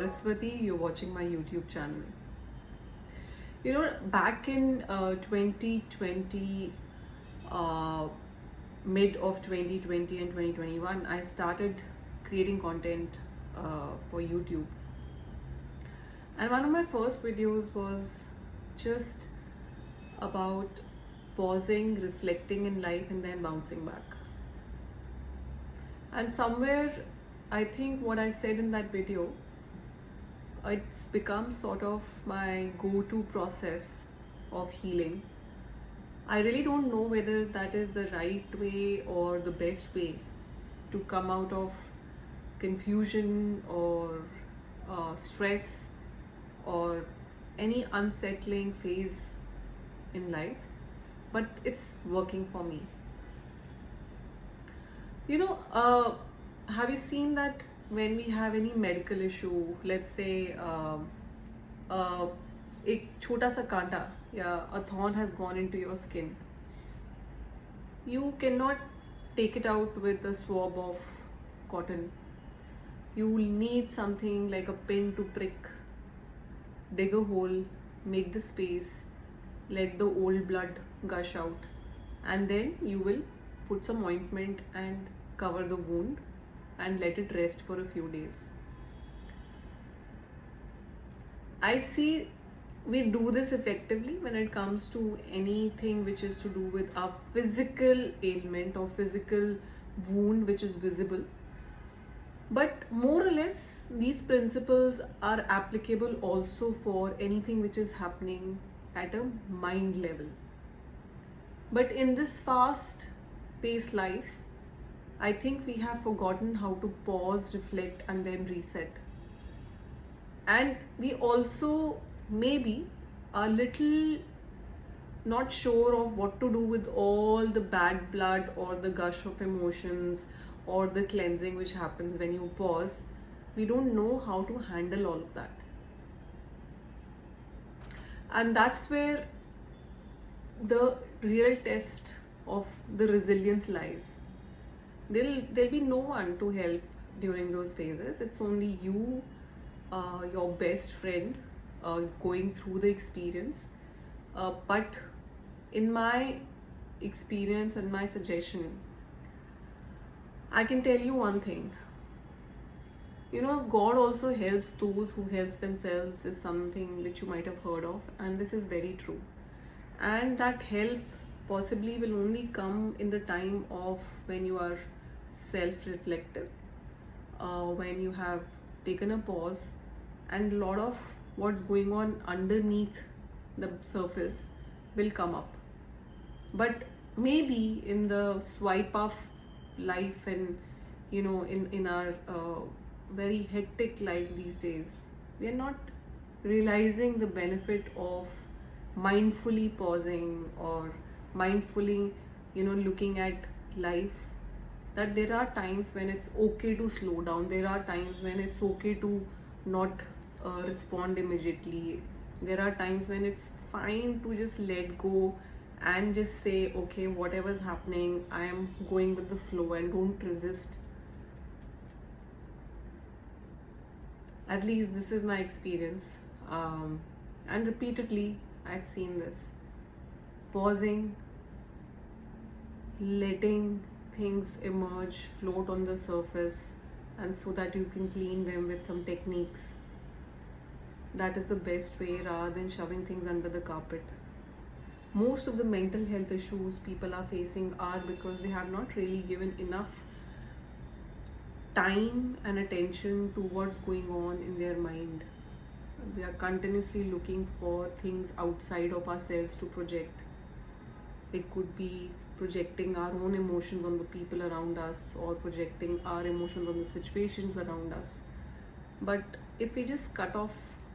Saraswati, you're watching my YouTube channel. Back in 2020, uh, mid of 2020 and 2021, I started creating content for YouTube. And one of my first videos was just about pausing, reflecting in life, and then bouncing back. And somewhere, I think what I said in that video, it's become sort of my go-to process of healing. I really don't know whether that is the right way or the best way to come out of confusion or stress or any unsettling phase in life, but it's working for me. Have you seen that when we have any medical issue, let's say एक छोटा सा कांटा या a thorn has gone into your skin, you cannot take it out with a swab of cotton. You will need something like a pin to prick, dig a hole, make the space, let the old blood gush out, and then you will put some ointment and cover the wound and let it rest for a few days. I see we do this effectively when it comes to anything which is to do with our physical ailment or physical wound which is visible. But more or less, these principles are applicable also for anything which is happening at a mind level. But in this fast-paced life, I think we have forgotten how to pause, reflect, and then reset. And we also maybe are little not sure of what to do with all the bad blood or the gush of emotions or the cleansing which happens when you pause. We don't know how to handle all of that. And that's where the real test of the resilience lies. There'll be no one to help during those phases. It's only you, your best friend, going through the experience. But in my experience and my suggestion, I can tell you one thing. God also helps those who helps themselves is something which you might have heard of, and this is very true. And that help possibly will only come in the time of when you are self-reflective, when you have taken a pause, and a lot of what's going on underneath the surface will come up. But maybe in the swipe of life and in our very hectic life these days, we are not realizing the benefit of mindfully pausing or mindfully looking at life, that there are times when it's okay to slow down, there are times when it's okay to not respond immediately, there are times when it's fine to just let go and just say, okay, whatever's happening, I am going with the flow and don't resist. At least this is my experience, and repeatedly I've seen this. Pausing, letting things emerge, float on the surface, and so that you can clean them with some techniques. That is the best way rather than shoving things under the carpet. Most of the mental health issues people are facing are because they have not really given enough time and attention to what's going on in their mind. We are continuously looking for things outside of ourselves to project. It could be projecting our own emotions on the people around us or projecting our emotions on the situations around us. But if we just cut off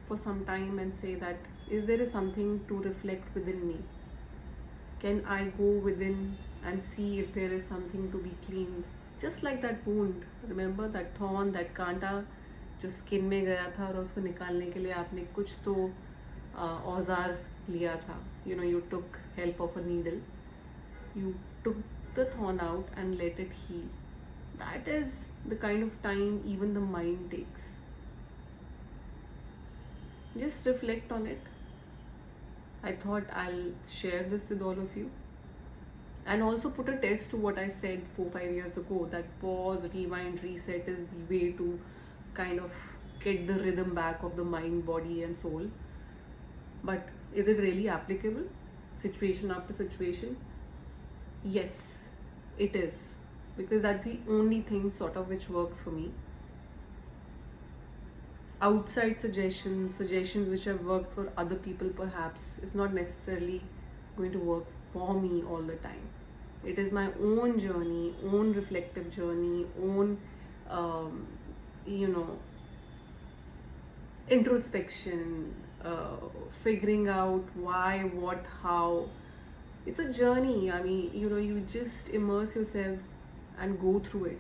for some time and say that, is there something to reflect within me? Can I go within and see if there is something to be cleaned? Just like that wound, remember that thorn, that कांटा जो skin में गया था और उसको निकालने के लिए आपने कुछ तो औजार लिया था. You took help of a needle. You took the thorn out and let it heal. That is the kind of time even the mind takes. Just reflect on it. I thought I'll share this with all of you, and also put a test to what I said 4-5 years ago, that pause, rewind, reset is the way to kind of get the rhythm back of the mind, body, and soul. But is it really applicable situation after situation? Yes, it is, because that's the only thing sort of which works for me. Outside suggestions which have worked for other people perhaps, is not necessarily going to work for me all the time. It is my own journey, own reflective journey, own um, you know introspection, figuring out why, what, how. It's a journey. I mean, you just immerse yourself and go through it.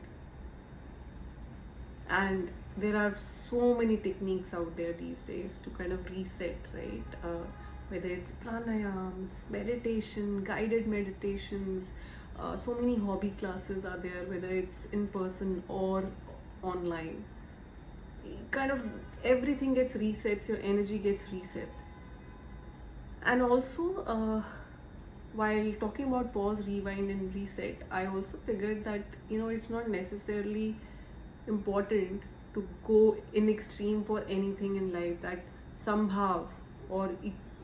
And there are so many techniques out there these days to kind of reset, right? Whether it's pranayams, meditation, guided meditations, so many hobby classes are there, whether it's in person or online. Kind of everything gets resets, your energy gets reset. And also, while talking about pause, rewind, and reset, I also figured that it's not necessarily important to go in extreme for anything in life. That somehow, or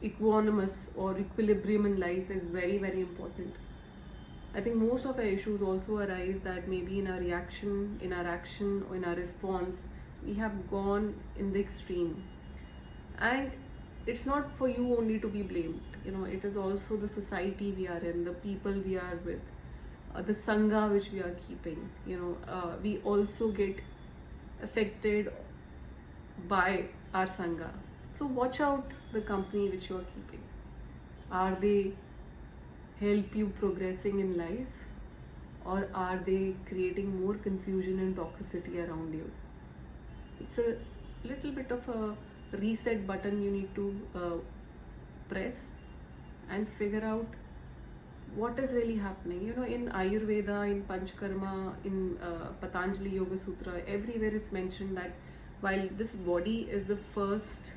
equanimous or equilibrium in life is very, very important. I think most of our issues also arise that maybe in our reaction, in our action, or in our response, we have gone in the extreme. And it's not for you only to be blamed. It is also the society we are in, the people we are with, the sangha which we are keeping. We also get affected by our sangha. So watch out the company which you are keeping. Are they help you progressing in life, or are they creating more confusion and toxicity around you? It's a little bit of a reset button you need to press and figure out what is really happening. In Ayurveda, in Panchkarma, in Patanjali Yoga Sutra, everywhere it's mentioned that while this body is the first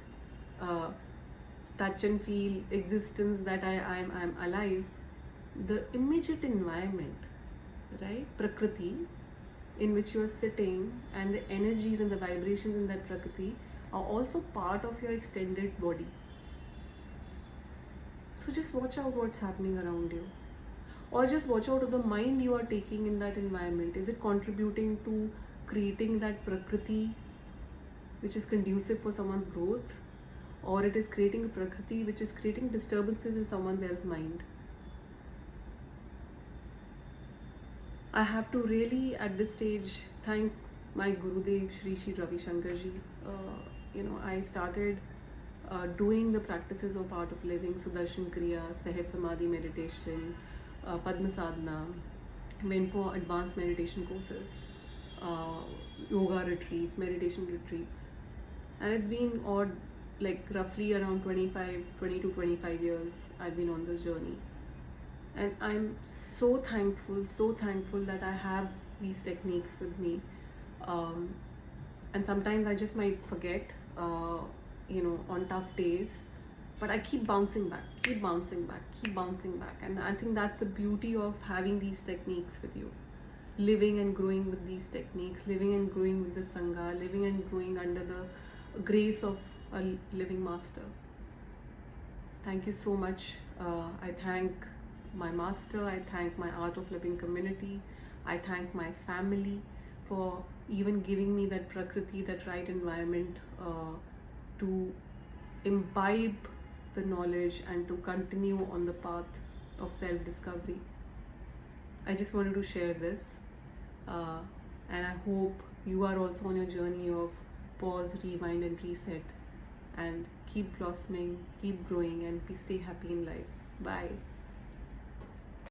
touch and feel existence that I'm alive, the immediate environment, right, Prakriti, in which you are sitting, and the energies and the vibrations in that Prakriti are also part of your extended body. So just watch out what's happening around you, or just watch out of the mind you are taking in that environment. Is it contributing to creating that Prakriti which is conducive for someone's growth, or it is creating a Prakriti which is creating disturbances in someone else's mind? I have to really at this stage thank my Gurudev Shri Ravi Shankarji. I started doing the practices of Art of Living, Sudarshan Kriya, Sahaj Samadhi meditation, Padma Sadhana, went for advanced meditation courses, yoga retreats, meditation retreats. And it's been roughly around 20 to 25 years I've been on this journey. And I'm so thankful that I have these techniques with me. And sometimes I just might forget, on tough days, but I keep bouncing back. And I think that's the beauty of having these techniques with you. Living and growing with these techniques, living and growing with the Sangha, living and growing under the grace of a living master. Thank you so much. I thank my master, I thank my Art of Living community, I thank my family for even giving me that Prakriti, that right environment to imbibe the knowledge and to continue on the path of self-discovery. I just wanted to share this, and I hope you are also on your journey of pause, rewind, and reset, and keep blossoming, keep growing, and stay happy in life. Bye.